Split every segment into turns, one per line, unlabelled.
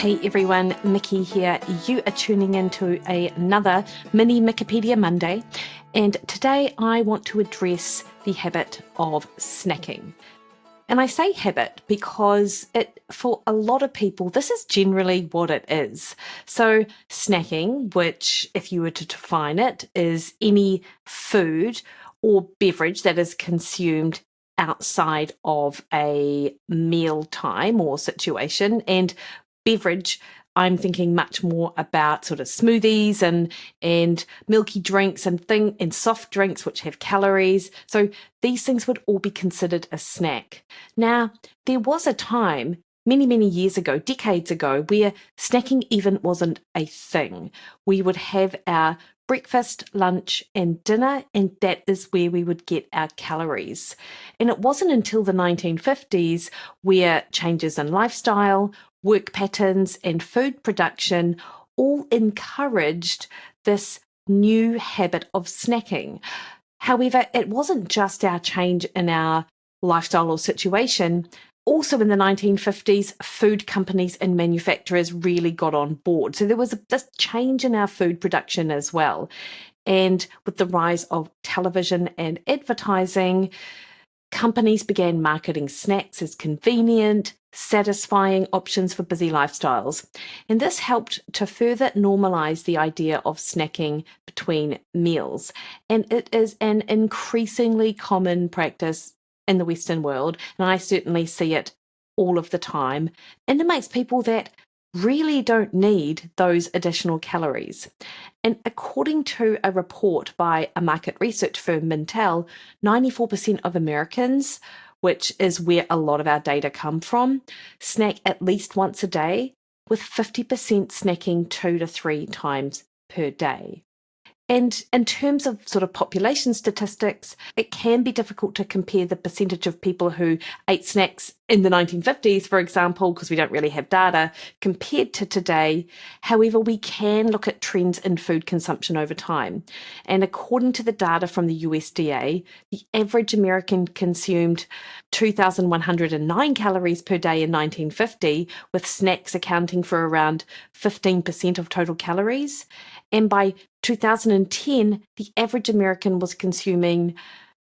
Hey everyone, Mikki here. You are tuning into another mini Mikkipedia Monday, and today I want to address the habit of snacking. And I say habit because for a lot of people, this is generally what it is. So snacking, which if you were to define it, is any food or beverage that is consumed outside of a meal time or situation. And beverage, I'm thinking much more about sort of smoothies and milky drinks and soft drinks which have calories. So these things would all be considered a snack. Now, there was a time many, many years ago, decades ago, where snacking even wasn't a thing. We would have our breakfast, lunch, and dinner, and that is where we would get our calories. And it wasn't until the 1950s where changes in lifestyle, work patterns, and food production all encouraged this new habit of snacking. However, it wasn't just our change in our lifestyle or situation. Also in the 1950s, food companies and manufacturers really got on board. So there was this change in our food production as well. And with the rise of television and advertising, companies began marketing snacks as convenient, satisfying options for busy lifestyles. And this helped to further normalize the idea of snacking between meals. And it is an increasingly common practice in the Western world, and I certainly see it all of the time. And it makes people that really don't need those additional calories. And according to a report by a market research firm, Mintel, 94% of Americans, which is where a lot of our data come from, snack at least once a day, with 50% snacking 2 to 3 times per day. And in terms of sort of population statistics, it can be difficult to compare the percentage of people who ate snacks in the 1950s, for example, because we don't really have data, compared to today. However, we can look at trends in food consumption over time. And according to the data from the USDA, the average American consumed 2,109 calories per day in 1950, with snacks accounting for around 15% of total calories. And by 2010, the average American was consuming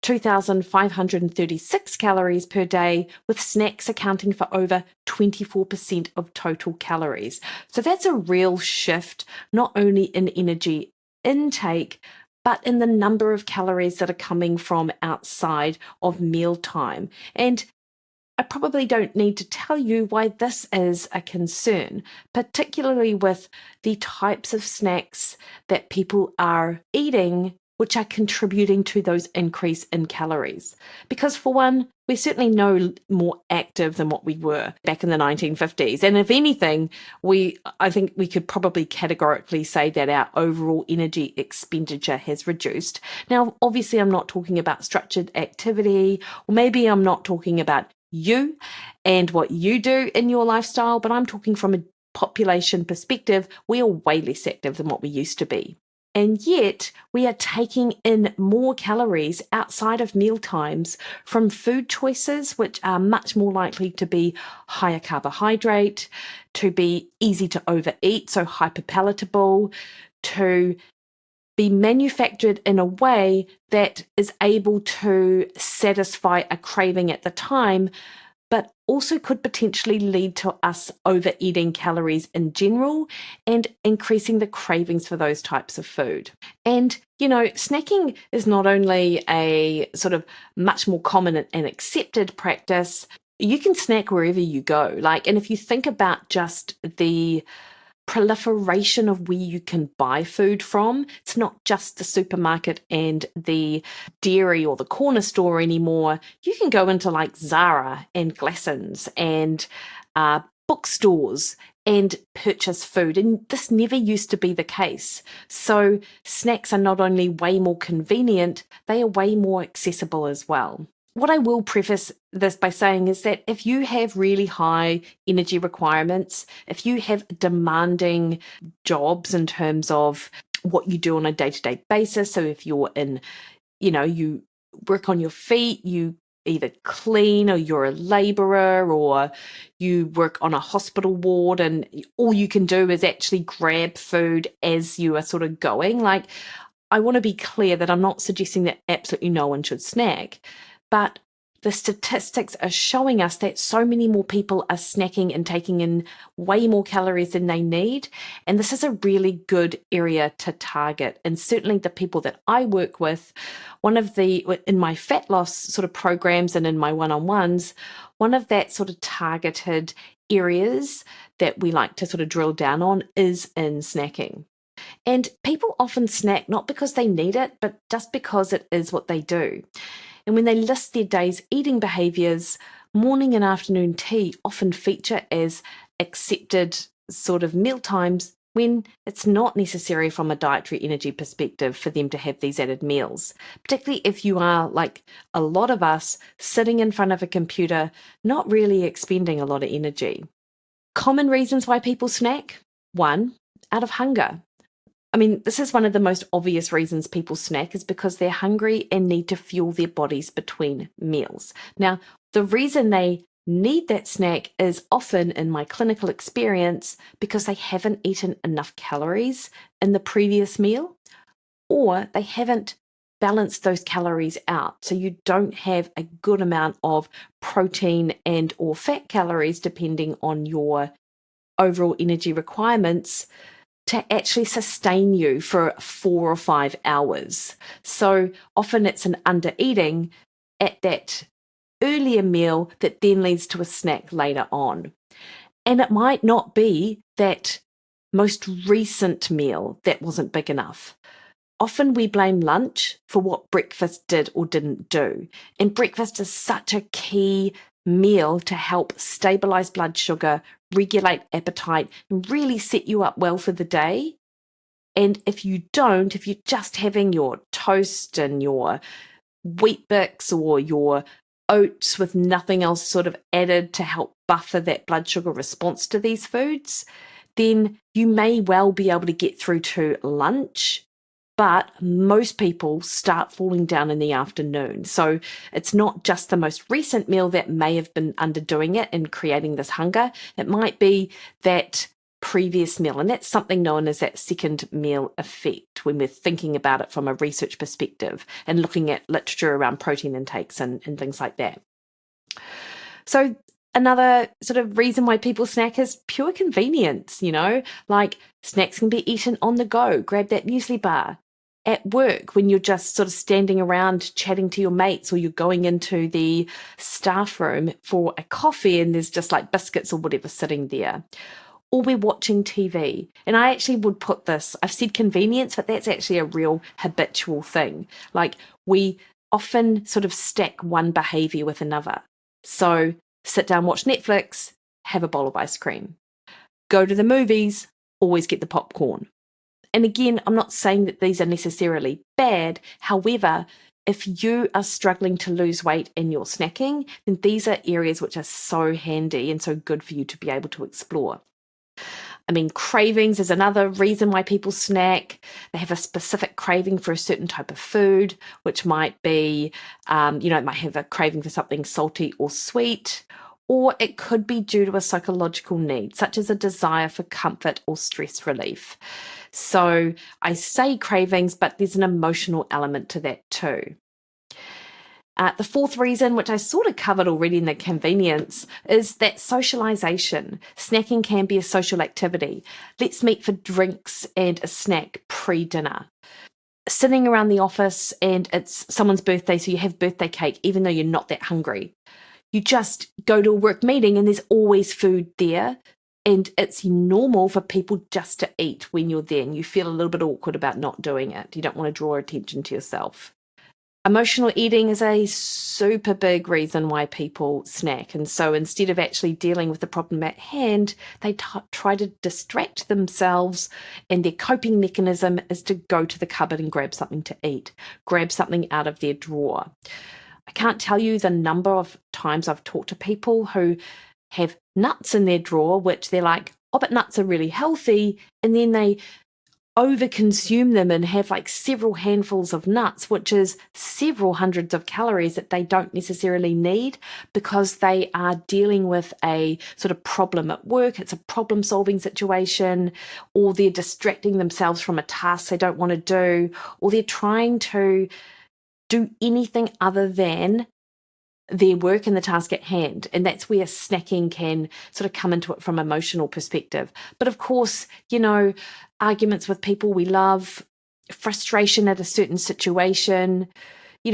2,536 calories per day, with snacks accounting for over 24% of total calories. So that's a real shift, not only in energy intake, but in the number of calories that are coming from outside of mealtime. And I probably don't need to tell you why this is a concern, particularly with the types of snacks that people are eating, which are contributing to those increase in calories. Because for one, we're certainly no more active than what we were back in the 1950s. And if anything, I think we could probably categorically say that our overall energy expenditure has reduced. Now, obviously, I'm not talking about structured activity, or maybe I'm not talking about you and what you do in your lifestyle, but I'm talking from a population perspective. We are way less active than what we used to be. And yet we are taking in more calories outside of meal times from food choices, which are much more likely to be higher carbohydrate, to be easy to overeat, so hyperpalatable, to be manufactured in a way that is able to satisfy a craving at the time, but also could potentially lead to us overeating calories in general and increasing the cravings for those types of food. And, snacking is not only a sort of much more common and accepted practice. You can snack wherever you go. And if you think about just the proliferation of where you can buy food from. It's not just the supermarket and the dairy or the corner store anymore. You can go into Zara and Glassons and bookstores and purchase food. And this never used to be the case. So snacks are not only way more convenient, they are way more accessible as well. What I will preface this by saying is that if you have really high energy requirements, if you have demanding jobs in terms of what you do on a day-to-day basis, so if you're in, you work on your feet, you either clean or you're a labourer or you work on a hospital ward and all you can do is actually grab food as you are sort of going. Like, I want to be clear that I'm not suggesting that absolutely no one should snack, but the statistics are showing us that so many more people are snacking and taking in way more calories than they need. And this is a really good area to target. And certainly the people that I work with, in my fat loss sort of programs and in my one-on-ones, one of that sort of targeted areas that we like to sort of drill down on is in snacking. And people often snack not because they need it, but just because it is what they do. And when they list their day's eating behaviours, morning and afternoon tea often feature as accepted sort of meal times when it's not necessary from a dietary energy perspective for them to have these added meals, particularly if you are, like a lot of us, sitting in front of a computer, not really expending a lot of energy. Common reasons why people snack. 1, out of hunger. I mean, this is one of the most obvious reasons people snack is because they're hungry and need to fuel their bodies between meals. Now, the reason they need that snack is often, in my clinical experience, because they haven't eaten enough calories in the previous meal, or they haven't balanced those calories out. So you don't have a good amount of protein and or fat calories, depending on your overall energy requirements, to actually sustain you for 4 or 5 hours. So often it's an under eating at that earlier meal that then leads to a snack later on. And it might not be that most recent meal that wasn't big enough. Often we blame lunch for what breakfast did or didn't do. And breakfast is such a key meal to help stabilize blood sugar, regulate appetite, and really set you up well for the day. And if you're just having your toast and your wheat bix or your oats with nothing else sort of added to help buffer that blood sugar response to these foods, then you may well be able to get through to lunch. But most people start falling down in the afternoon. So it's not just the most recent meal that may have been underdoing it and creating this hunger. It might be that previous meal. And that's something known as that second meal effect when we're thinking about it from a research perspective and looking at literature around protein intakes and things like that. So another sort of reason why people snack is pure convenience, like snacks can be eaten on the go. Grab that muesli bar. At work, when you're just sort of standing around chatting to your mates, or you're going into the staff room for a coffee and there's just like biscuits or whatever sitting there. Or we're watching TV. And I actually would put this, I've said convenience, but that's actually a real habitual thing. Like, we often sort of stack one behavior with another. So sit down, watch Netflix, have a bowl of ice cream. Go to the movies, always get the popcorn. And again, I'm not saying that these are necessarily bad. However, if you are struggling to lose weight and you're snacking, then these are areas which are so handy and so good for you to be able to explore. I mean, cravings is another reason why people snack. They have a specific craving for a certain type of food, which might be, it might have a craving for something salty or sweet, or it could be due to a psychological need, such as a desire for comfort or stress relief. So I say cravings, but there's an emotional element to that too. The fourth reason, which I sort of covered already in the convenience, is that socialization. Snacking can be a social activity. Let's meet for drinks and a snack pre-dinner. Sitting around the office and it's someone's birthday, so you have birthday cake, even though you're not that hungry. You just go to a work meeting and there's always food there. And it's normal for people just to eat when you're there, and you feel a little bit awkward about not doing it. You don't want to draw attention to yourself. Emotional eating is a super big reason why people snack. And so instead of actually dealing with the problem at hand, they try to distract themselves, and their coping mechanism is to go to the cupboard and grab something to eat, grab something out of their drawer. I can't tell you the number of times I've talked to people who have nuts in their drawer, which they're like, oh, but nuts are really healthy. And then they overconsume them and have like several handfuls of nuts, which is several hundreds of calories that they don't necessarily need because they are dealing with a sort of problem at work. It's a problem solving situation, or they're distracting themselves from a task they don't want to do, or they're trying to do anything other than their work and the task at hand. And that's where snacking can sort of come into it from an emotional perspective. But of course, arguments with people we love, frustration at a certain situation,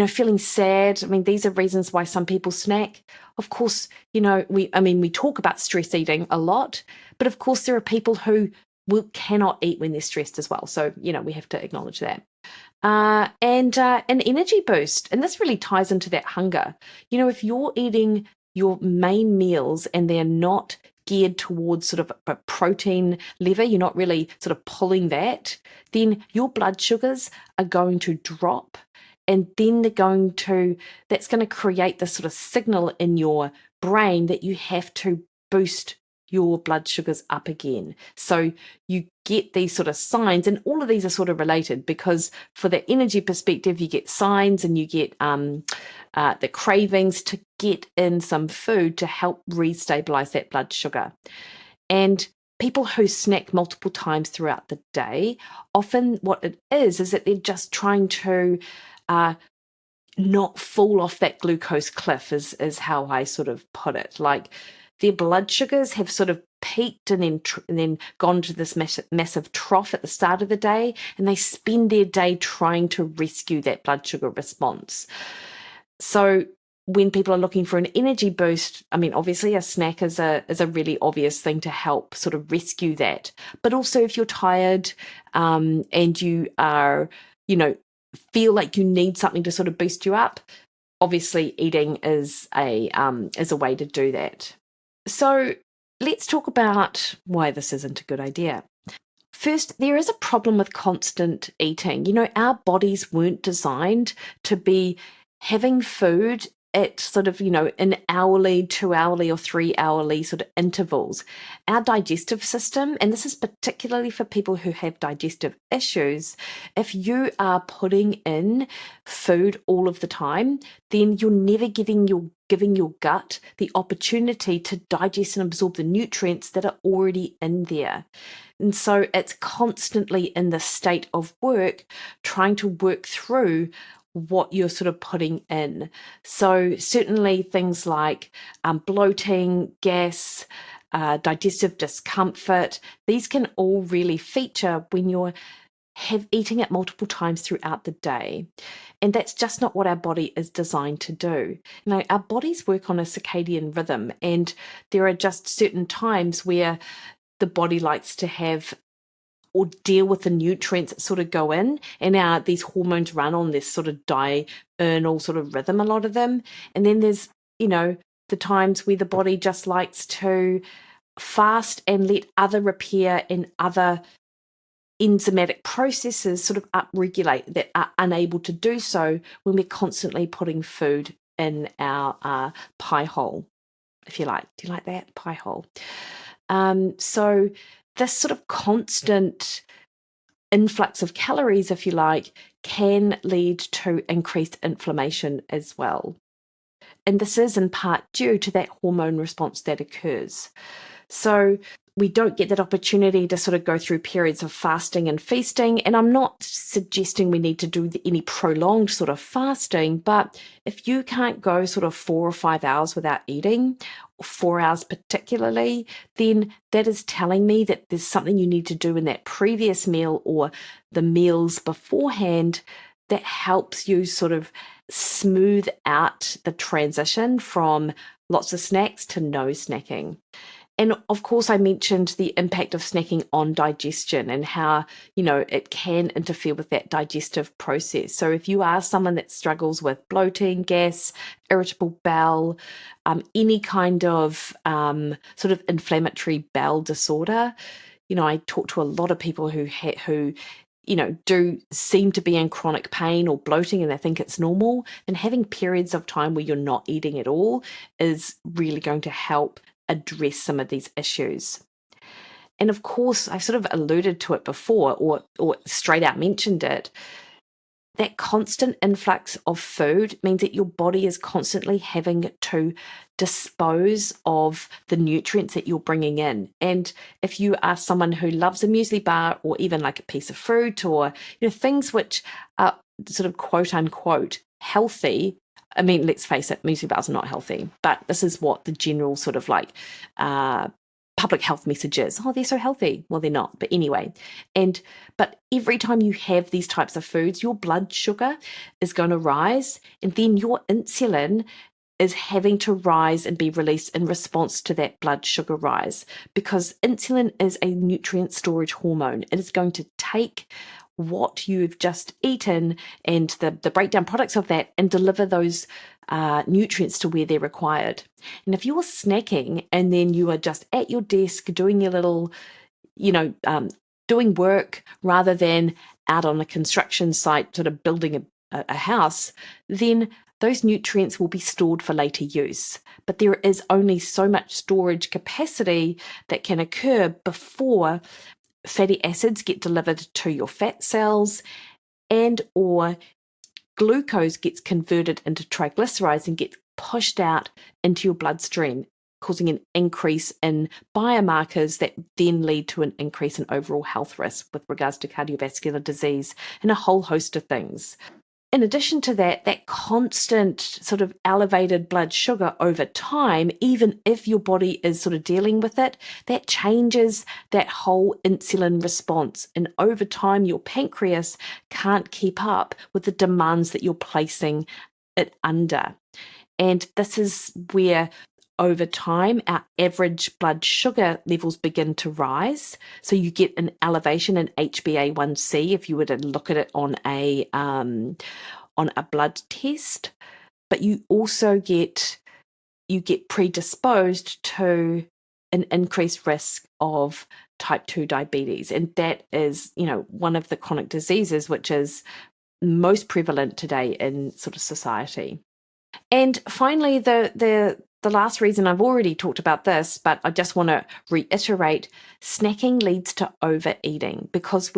feeling sad. I mean, these are reasons why some people snack. Of course, we talk about stress eating a lot, but of course there are people who cannot eat when they're stressed as well. So, we have to acknowledge that. And an energy boost. And this really ties into that hunger. If you're eating your main meals and they're not geared towards sort of a protein lever, you're not really sort of pulling that, then your blood sugars are going to drop. And then that's going to create this sort of signal in your brain that you have to boost your blood sugars up again. So you get these sort of signs, and all of these are sort of related because for the energy perspective, you get signs and you get the cravings to get in some food to help restabilize that blood sugar. And people who snack multiple times throughout the day, often what it is that they're just trying to not fall off that glucose cliff is how I sort of put it. Like, their blood sugars have sort of peaked and then gone to this massive trough at the start of the day, and they spend their day trying to rescue that blood sugar response. So when people are looking for an energy boost, I mean, obviously a snack is a really obvious thing to help sort of rescue that. But also if you're tired and you are, feel like you need something to sort of boost you up, obviously eating is a way to do that. So let's talk about why this isn't a good idea. First, there is a problem with constant eating. Our bodies weren't designed to be having food at sort of, in hourly, 2-hourly or 3-hourly sort of intervals. Our digestive system, and this is particularly for people who have digestive issues, if you are putting in food all of the time, then you're never giving your gut the opportunity to digest and absorb the nutrients that are already in there. And so it's constantly in the state of work, trying to work through what you're sort of putting in. So certainly things like bloating, gas, digestive discomfort, these can all really feature when you're eating it multiple times throughout the day. And that's just not what our body is designed to do. Our bodies work on a circadian rhythm, and there are just certain times where the body likes to have or deal with the nutrients that sort of go in, and these hormones run on this sort of diurnal sort of rhythm, a lot of them. And then there's, the times where the body just likes to fast and let other repair and other enzymatic processes sort of upregulate that are unable to do so when we're constantly putting food in our pie hole, if you like. Do you like that? Pie hole. So this sort of constant influx of calories, if you like, can lead to increased inflammation as well. And this is in part due to that hormone response that occurs. So we don't get that opportunity to sort of go through periods of fasting and feasting. And I'm not suggesting we need to do any prolonged sort of fasting, but if you can't go sort of 4 or 5 hours without eating, 4 hours particularly, then that is telling me that there's something you need to do in that previous meal or the meals beforehand that helps you sort of smooth out the transition from lots of snacks to no snacking. And of course, I mentioned the impact of snacking on digestion and how, it can interfere with that digestive process. So if you are someone that struggles with bloating, gas, irritable bowel, any kind of sort of inflammatory bowel disorder, I talk to a lot of people who do seem to be in chronic pain or bloating and they think it's normal, and having periods of time where you're not eating at all is really going to help address some of these issues. And of course, I sort of alluded to it before, or straight out mentioned it. That constant influx of food means that your body is constantly having to dispose of the nutrients that you're bringing in. And if you are someone who loves a muesli bar or even like a piece of fruit, or things which are sort of quote unquote healthy, I mean, let's face it, muesli bars are not healthy, but this is what the general sort of like public health message is. Oh, they're so healthy. Well, they're not, but anyway. But every time you have these types of foods, your blood sugar is going to rise, and then your insulin is having to rise and be released in response to that blood sugar rise, because insulin is a nutrient storage hormone. It is going to take what you've just eaten and the breakdown products of that and deliver those nutrients to where they're required. And if you're snacking and then you are just at your desk doing your little, doing work rather than out on a construction site sort of building a house, then those nutrients will be stored for later use. But there is only so much storage capacity that can occur before fatty acids get delivered to your fat cells, and or glucose gets converted into triglycerides and gets pushed out into your bloodstream, causing an increase in biomarkers that then lead to an increase in overall health risk with regards to cardiovascular disease and a whole host of things. In addition to that, that constant sort of elevated blood sugar over time, even if your body is sort of dealing with it, that changes that whole insulin response. And over time, your pancreas can't keep up with the demands that you're placing it under. And this is where over time, our average blood sugar levels begin to rise. So you get an elevation in HbA1c if you were to look at it on a blood test, but you also get predisposed to an increased risk of type 2 diabetes. And that is, one of the chronic diseases which is most prevalent today in sort of society. And finally, the last reason, I've already talked about this, but I just want to reiterate, snacking leads to overeating because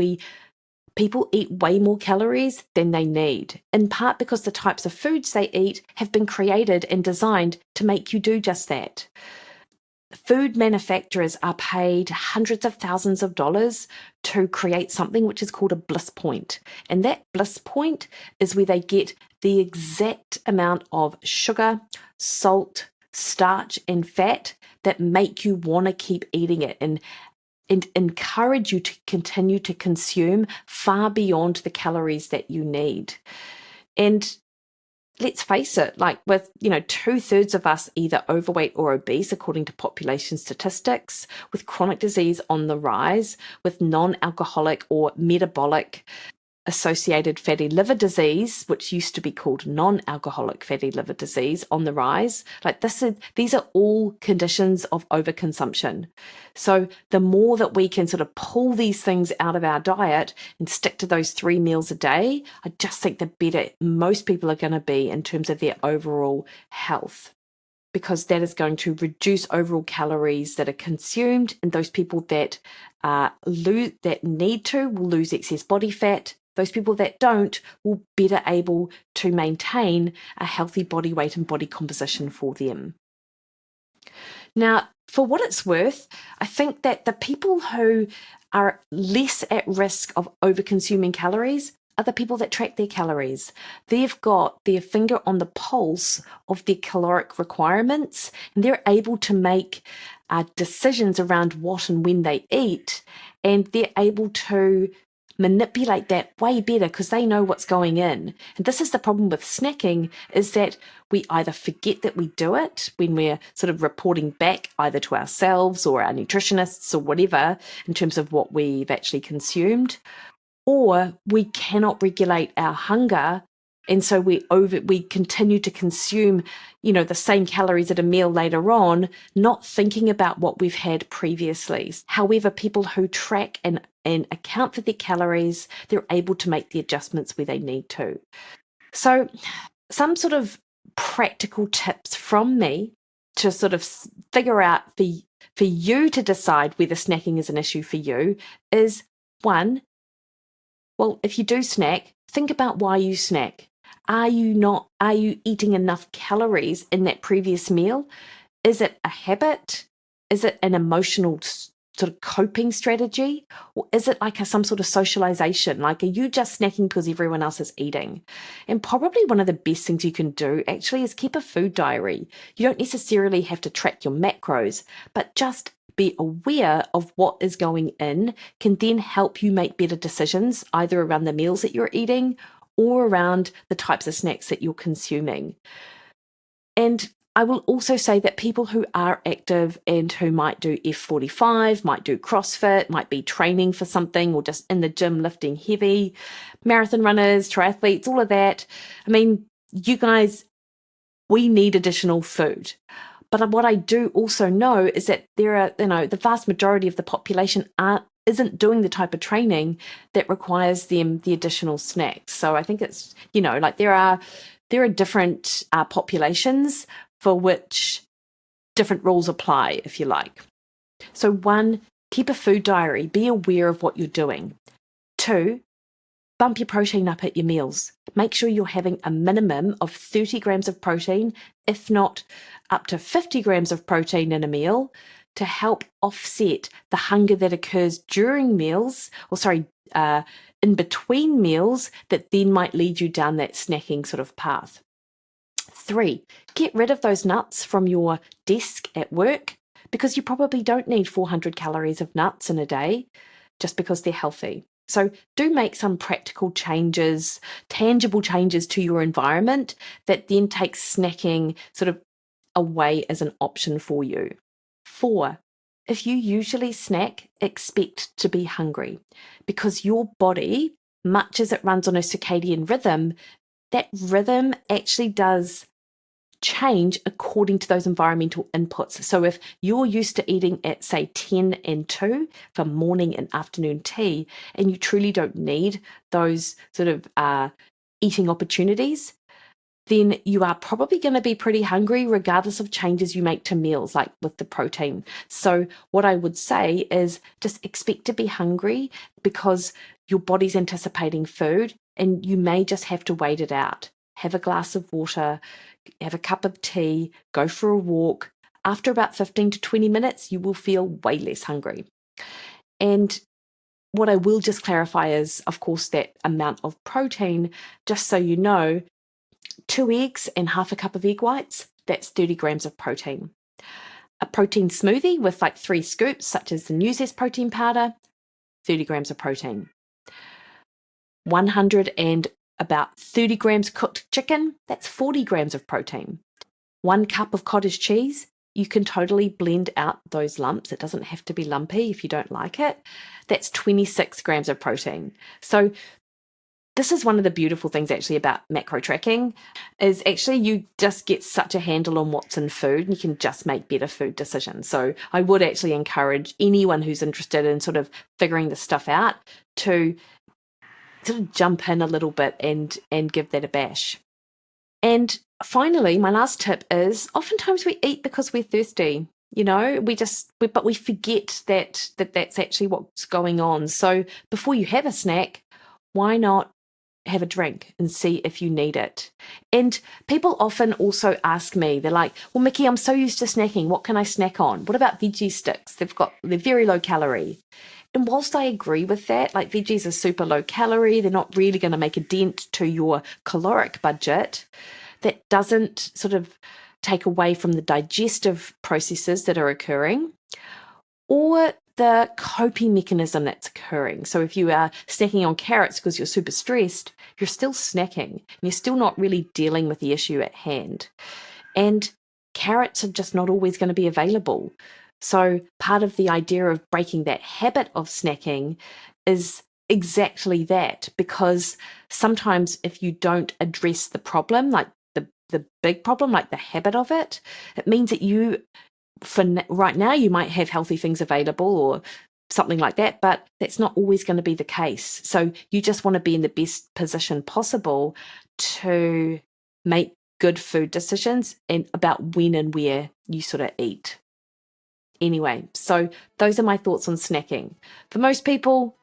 people eat way more calories than they need, in part because the types of foods they eat have been created and designed to make you do just that. Food manufacturers are paid hundreds of thousands of dollars to create something which is called a bliss point. And that bliss point is where they get the exact amount of sugar, salt, starch, and fat that make you want to keep eating it and encourage you to continue to consume far beyond the calories that you need. And let's face it, like with, 2/3 of us either overweight or obese, according to population statistics, with chronic disease on the rise, with non-alcoholic or metabolic associated fatty liver disease, which used to be called non-alcoholic fatty liver disease, on the rise. These are all conditions of overconsumption. So the more that we can sort of pull these things out of our diet and stick to those 3 meals a day, I just think the better most people are going to be in terms of their overall health, because that is going to reduce overall calories that are consumed, and those people that need to will lose excess body fat. Those people that don't will better able to maintain a healthy body weight and body composition for them. Now, for what it's worth, I think that the people who are less at risk of over-consuming calories are the people that track their calories. They've got their finger on the pulse of their caloric requirements, and they're able to make decisions around what and when they eat, and they're able to manipulate that way better because they know what's going in. And this is the problem with snacking, is that we either forget that we do it when we're sort of reporting back either to ourselves or our nutritionists or whatever in terms of what we've actually consumed, or we cannot regulate our hunger. And so we continue to consume, the same calories at a meal later on, not thinking about what we've had previously. However, people who track and account for their calories, they're able to make the adjustments where they need to. So some sort of practical tips from me to sort of figure out for for you to decide whether snacking is an issue for you is one, well, if you do snack, think about why you snack. Are you eating enough calories in that previous meal? Is it a habit? Is it an emotional sort of coping strategy? Or is it like some sort of socialization? Like, are you just snacking because everyone else is eating? And probably one of the best things you can do actually is keep a food diary. You don't necessarily have to track your macros, but just be aware of what is going in can then help you make better decisions, either around the meals that you're eating or around the types of snacks that you're consuming. And I will also say that people who are active and who might do F45, might do CrossFit, might be training for something or just in the gym lifting heavy, marathon runners, triathletes, all of that. I mean, you guys, we need additional food. But what I do also know is that there are, the vast majority of the population isn't doing the type of training that requires them the additional snacks. So I think it's, like there are different populations for which different rules apply, if you like. So one, keep a food diary. Be aware of what you're doing. Two, bump your protein up at your meals. Make sure you're having a minimum of 30 grams of protein, if not up to 50 grams of protein in a meal, to help offset the hunger that occurs during meals, in between meals, that then might lead you down that snacking sort of path. 3, get rid of those nuts from your desk at work, because you probably don't need 400 calories of nuts in a day just because they're healthy. So do make some practical changes, tangible changes to your environment that then takes snacking sort of away as an option for you. 4, if you usually snack, expect to be hungry, because your body, much as it runs on a circadian rhythm, that rhythm actually does change according to those environmental inputs. So if you're used to eating at, say, 10 and 2 for morning and afternoon tea, and you truly don't need those sort of eating opportunities, then you are probably going to be pretty hungry regardless of changes you make to meals, like with the protein. So what I would say is just expect to be hungry, because your body's anticipating food and you may just have to wait it out. Have a glass of water, have a cup of tea, go for a walk. After about 15 to 20 minutes, you will feel way less hungry. And what I will just clarify is, of course, that amount of protein, just so you know, 2 eggs and half a cup of egg whites, that's 30 grams of protein. A protein smoothie with like 3 scoops, such as the Nuzest protein powder, 30 grams of protein. 100 and about 30 grams cooked chicken, that's 40 grams of protein. 1 cup of cottage cheese, you can totally blend out those lumps. It doesn't have to be lumpy if you don't like it. That's 26 grams of protein. So this is one of the beautiful things actually about macro tracking, is actually you just get such a handle on what's in food and you can just make better food decisions. So I would actually encourage anyone who's interested in sort of figuring this stuff out to sort of jump in a little bit and give that a bash. And finally, my last tip is, oftentimes we eat because we're thirsty. But we forget that that's actually what's going on. So before you have a snack, why not have a drink and see if you need it? And people often also ask me, they're like, well, Mikki, I'm so used to snacking. What can I snack on? What about veggie sticks? They're very low calorie. And whilst I agree with that, like veggies are super low calorie, they're not really going to make a dent to your caloric budget. That doesn't sort of take away from the digestive processes that are occurring or the coping mechanism that's occurring. So if you are snacking on carrots because you're super stressed, you're still snacking and you're still not really dealing with the issue at hand. And carrots are just not always going to be available. So part of the idea of breaking that habit of snacking is exactly that, because sometimes if you don't address the problem, like the big problem, like the habit of it, it means that right now you might have healthy things available or something like that, but that's not always going to be the case. So you just want to be in the best position possible to make good food decisions and about when and where you sort of eat. anyway. So those are my thoughts on snacking. For most people,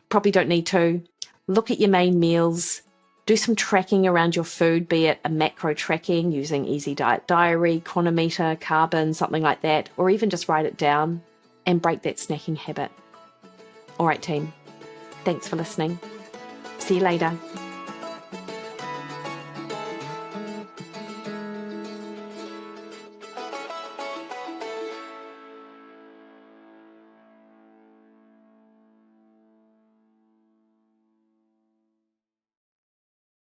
probably don't need to. Look at your main meals. Do some tracking around your food, be it a macro tracking using Easy Diet Diary, chronometer, carbon, something like that, or even just write it down and break that snacking habit. All right, team. Thanks for listening. See you later.